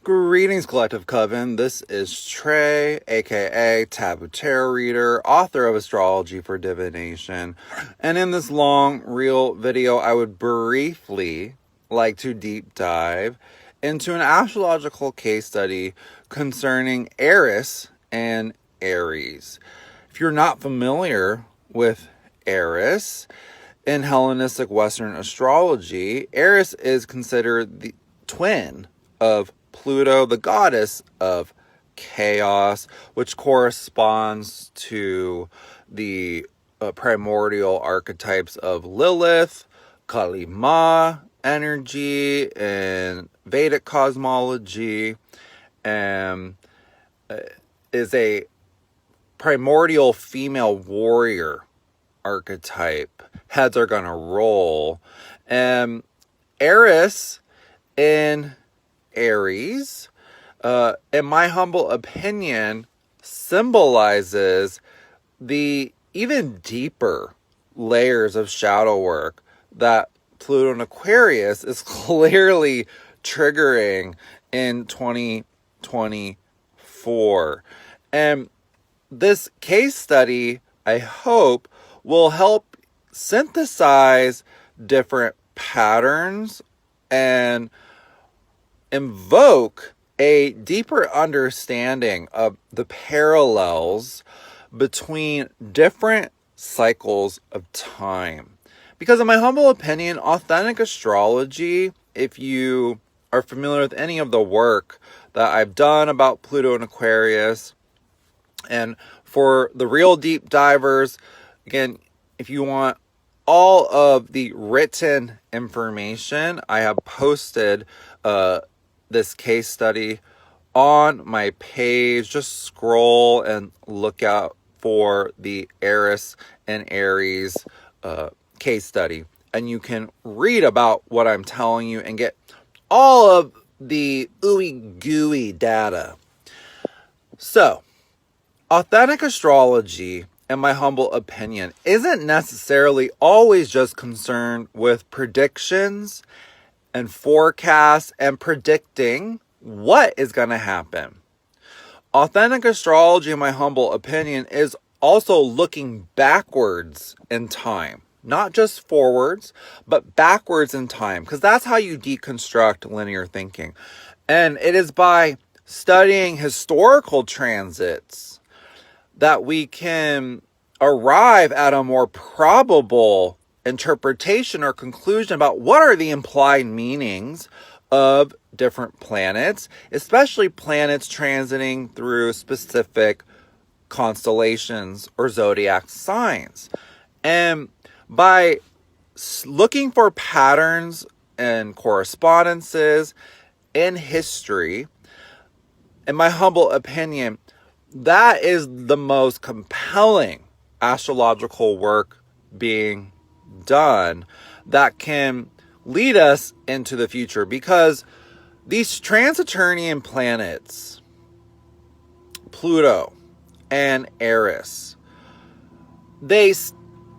Greetings, Collective Coven. This is Trey, aka Taboo Tarot Reader, author of Astrology for Divination. And in this long, real video, I would briefly like to deep dive into an astrological case study concerning Eris and Aries. If you're not familiar with Eris, in Hellenistic Western astrology, Eris is considered the twin of Pluto, the goddess of chaos, which corresponds to the primordial archetypes of Lilith, Kali Ma energy in Vedic cosmology, and is a primordial female warrior archetype. Heads are gonna roll. And Eris in Aries, in my humble opinion, symbolizes the even deeper layers of shadow work that Pluto in Aquarius is clearly triggering in 2024. And this case study, I hope, will help synthesize different patterns and invoke a deeper understanding of the parallels between different cycles of time. Because in my humble opinion, authentic astrology, if you are familiar with any of the work that I've done about Pluto and Aquarius, and for the real deep divers, again, if you want all of the written information, I have posted this case study on my page. Just scroll and look out for the Eris and Aries case study, and you can read about what I'm telling you and get all of the ooey gooey data. So, authentic astrology, in my humble opinion, isn't necessarily always just concerned with predictions and forecasts and predicting what is going to happen. Authentic astrology, in my humble opinion, is also looking backwards in time. Not just forwards, but backwards in time. Because that's how you deconstruct linear thinking. And it is by studying historical transits that we can arrive at a more probable interpretation or conclusion about what are the implied meanings of different planets, especially planets transiting through specific constellations or zodiac signs. And by looking for patterns and correspondences in history, in my humble opinion, that is the most compelling astrological work being done that can lead us into the future, because these transaturnian planets, Pluto and Eris, they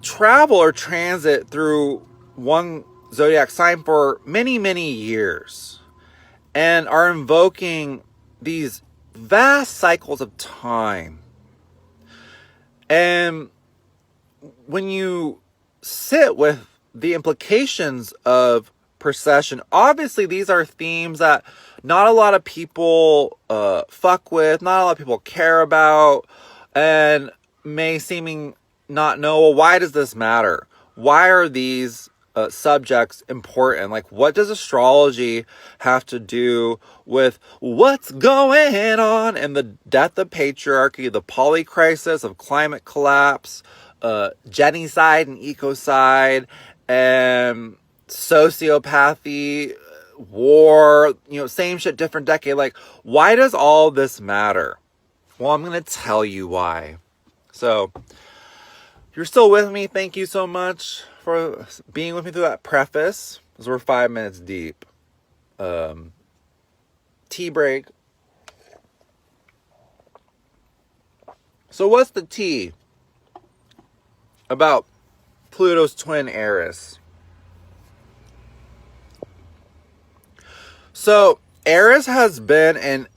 travel or transit through one zodiac sign for many, many years and are invoking these vast cycles of time. And when you sit with the implications of precession, obviously these are themes that not a lot of people fuck with, not a lot of people care about, and may seeming not know, well, why does this matter? Why are these subjects important? Like, what does astrology have to do with what's going on in the death of patriarchy, the polycrisis of climate collapse, genocide and ecocide, and sociopathy, war, same shit, different decade? Like, why does all this matter? Well, I'm going to tell you why. So, if you're still with me, thank you so much for being with me through that preface, because we're 5 minutes deep. Tea break. So what's the tea about Pluto's twin Eris? So Eris has been in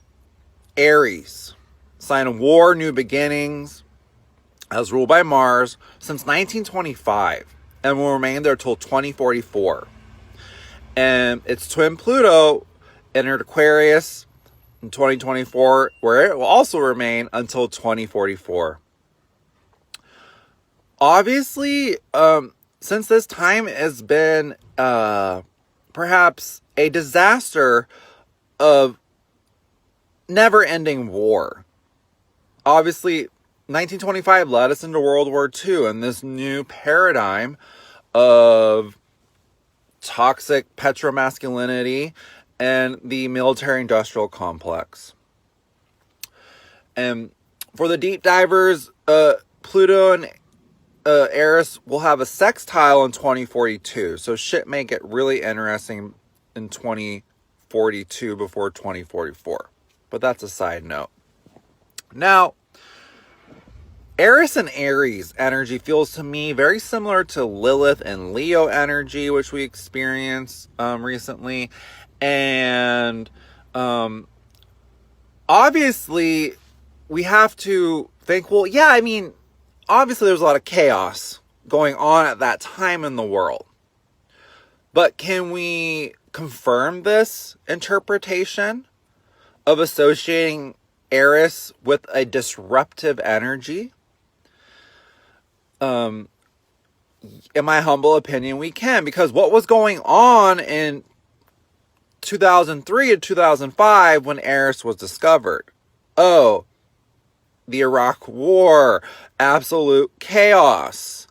Aries, sign of war, new beginnings, as ruled by Mars, since 1925, and will remain there till 2044. And its twin Pluto entered Aquarius in 2024, where it will also remain until 2044. Obviously, since this time has been perhaps a disaster of never-ending war. Obviously, 1925 led us into World War II and this new paradigm of toxic petromasculinity and the military-industrial complex. And for the deep divers, Pluto and Eris will have a sextile in 2042. So shit may get really interesting in 2042 before 2044. But that's a side note. Now, Eris and Aries energy feels to me very similar to Lilith and Leo energy, which we experienced recently. And obviously, we have to think, well, yeah, I mean, obviously there's a lot of chaos going on at that time in the world. But can we confirm this interpretation of associating Eris with a disruptive energy? In my humble opinion, we can, because what was going on in 2003 and 2005 when Eris was discovered? Oh, the Iraq War, absolute chaos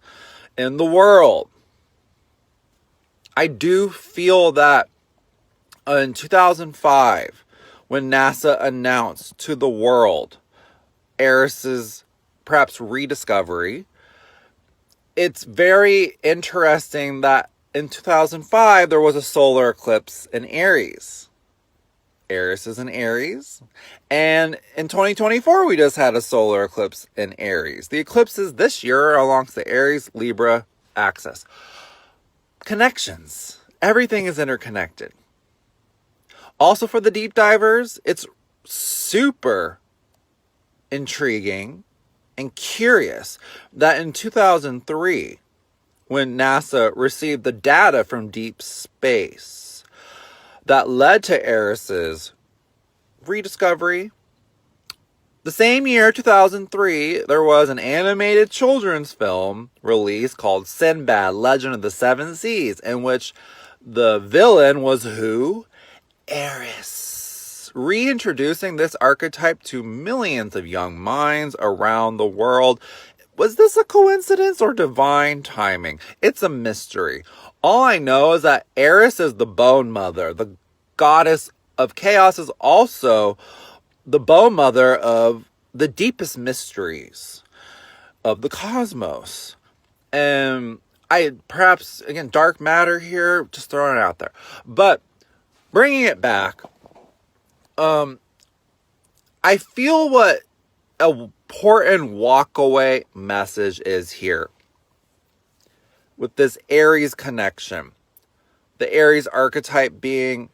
in the world. I do feel that in 2005, when NASA announced to the world Eris's perhaps rediscovery, it's very interesting that in 2005 there was a solar eclipse in Aries. Eris is in Aries. And in 2024 we just had a solar eclipse in Aries. The eclipses this year are along the Aries-Libra axis. Connections. Everything is interconnected. Also for the deep divers, it's super intriguing and curious that in 2003, when NASA received the data from deep space that led to Eris's rediscovery, the same year, 2003, there was an animated children's film released called Sinbad, Legend of the Seven Seas, in which the villain was who? Eris. Reintroducing this archetype to millions of young minds around the world. Was this a coincidence or divine timing? It's a mystery. All I know is that Eris is the bone mother. The goddess of chaos is also the bone mother of the deepest mysteries of the cosmos. And perhaps, again, dark matter here, just throwing it out there. But bringing it back, I feel what an important walk-away message is here with this Aries connection. The Aries archetype being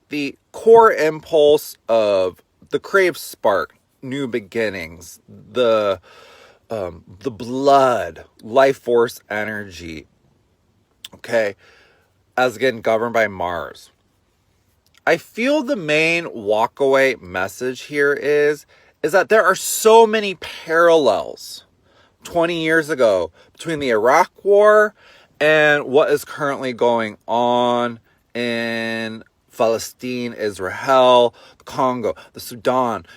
the core impulse of the creative spark, new beginnings, the blood, life force energy, okay, as again governed by Mars. I feel the main walkaway message here is that there are so many parallels 20 years ago between the Iraq War and what is currently going on in Palestine, Israel, the Congo, the Sudan,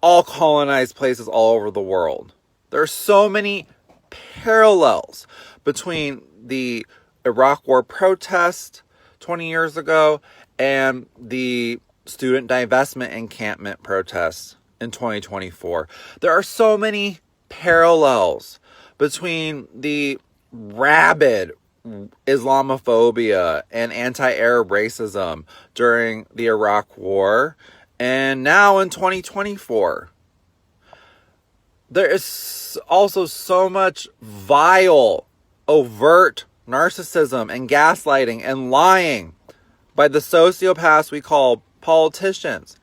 all colonized places all over the world. There are so many parallels between the Iraq War protest 20 years ago and the student divestment encampment protests in 2024. There are so many parallels between the rabid Islamophobia and anti-Arab racism during the Iraq War and now in 2024. There is also so much vile, overt narcissism and gaslighting and lying by the sociopaths we call politicians.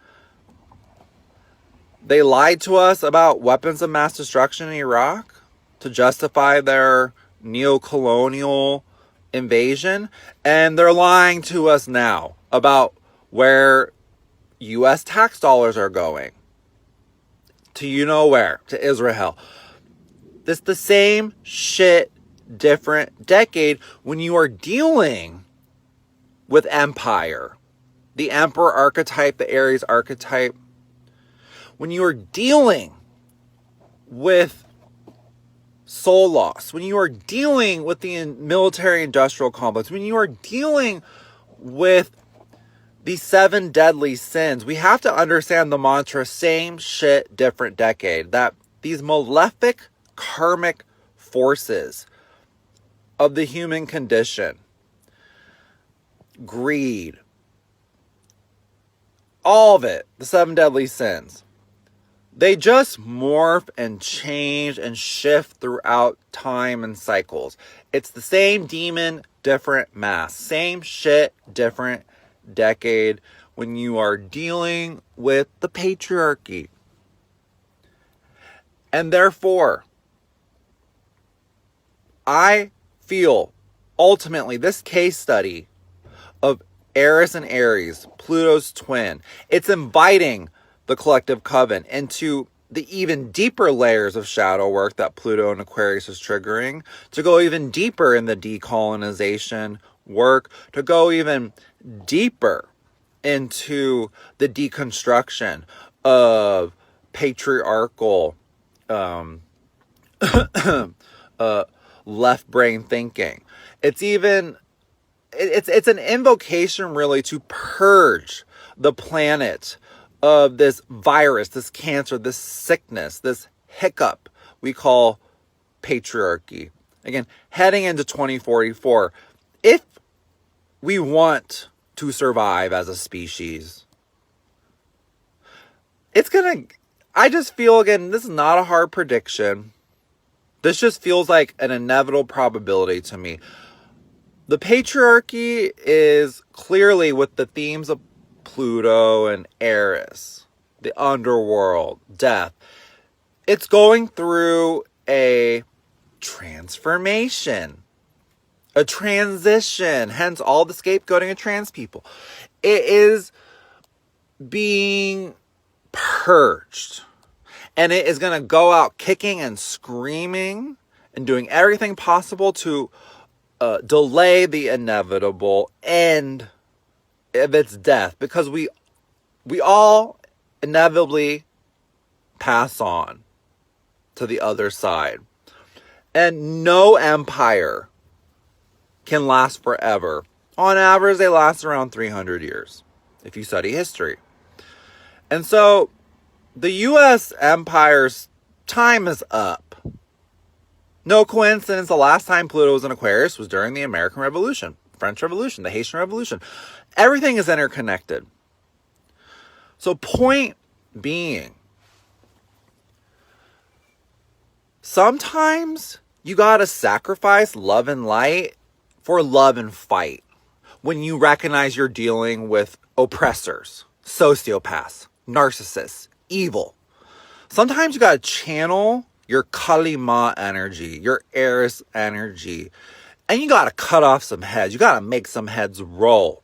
They lied to us about weapons of mass destruction in Iraq to justify their neo-colonial invasion. And they're lying to us now about where U.S. tax dollars are going. To you know where? To Israel. This the same shit, different decade when you are dealing with empire. The emperor archetype, the Aries archetype. When you are dealing with soul loss, when you are dealing with the military industrial complex, when you are dealing with the 7 deadly sins, we have to understand the mantra, same shit, different decade. That these malefic karmic forces of the human condition, greed, all of it, the 7 deadly sins, they just morph and change and shift throughout time and cycles. It's the same demon, different mask. Same shit, different decade when you are dealing with the patriarchy. And therefore, I feel ultimately this case study of Eris and Aries, Pluto's twin, it's inviting the collective coven into the even deeper layers of shadow work that Pluto and Aquarius is triggering, to go even deeper in the decolonization work, to go even deeper into the deconstruction of patriarchal left brain thinking. It's an invocation really to purge the planet of this virus, this cancer, this sickness, this hiccup we call patriarchy. Again, heading into 2044, if we want to survive as a species, I just feel, again, this is not a hard prediction. This just feels like an inevitable probability to me. The patriarchy is clearly with the themes of Pluto and Eris, the underworld, death. It's going through a transformation, a transition, hence all the scapegoating of trans people. It is being purged, and it is going to go out kicking and screaming and doing everything possible to delay the inevitable end of its death, because we all inevitably pass on to the other side, and no empire can last forever. On average, they last around 300 years if you study history. And so the U.S. empire's time is up. No coincidence, the last time Pluto was in Aquarius was during the American Revolution, French Revolution, the Haitian Revolution. Everything is interconnected. So point being, sometimes you gotta sacrifice love and light for love and fight when you recognize you're dealing with oppressors, sociopaths, narcissists, evil. Sometimes you gotta channel your Kalima energy, your Eris energy, and you gotta cut off some heads. You gotta make some heads roll.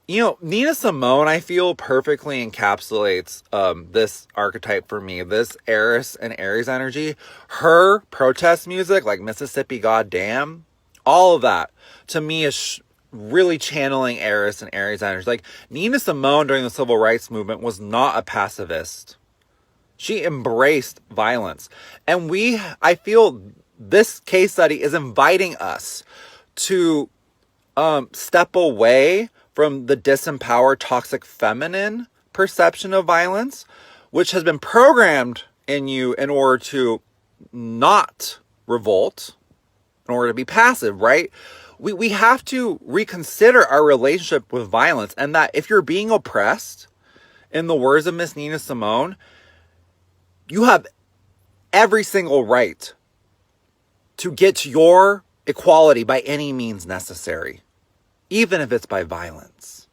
You know, Nina Simone, I feel, perfectly encapsulates this archetype for me. This Eris and Aries energy. Her protest music, like Mississippi Goddamn, all of that, to me, is really channeling Eris and Aries energy. Like, Nina Simone during the Civil Rights Movement was not a pacifist. She embraced violence. And I feel this case study is inviting us to step away from the disempowered, toxic feminine perception of violence, which has been programmed in you in order to not revolt, in order to be passive, right? We have to reconsider our relationship with violence, and that if you're being oppressed, in the words of Miss Nina Simone, you have every single right to get to your equality by any means necessary, even if it's by violence.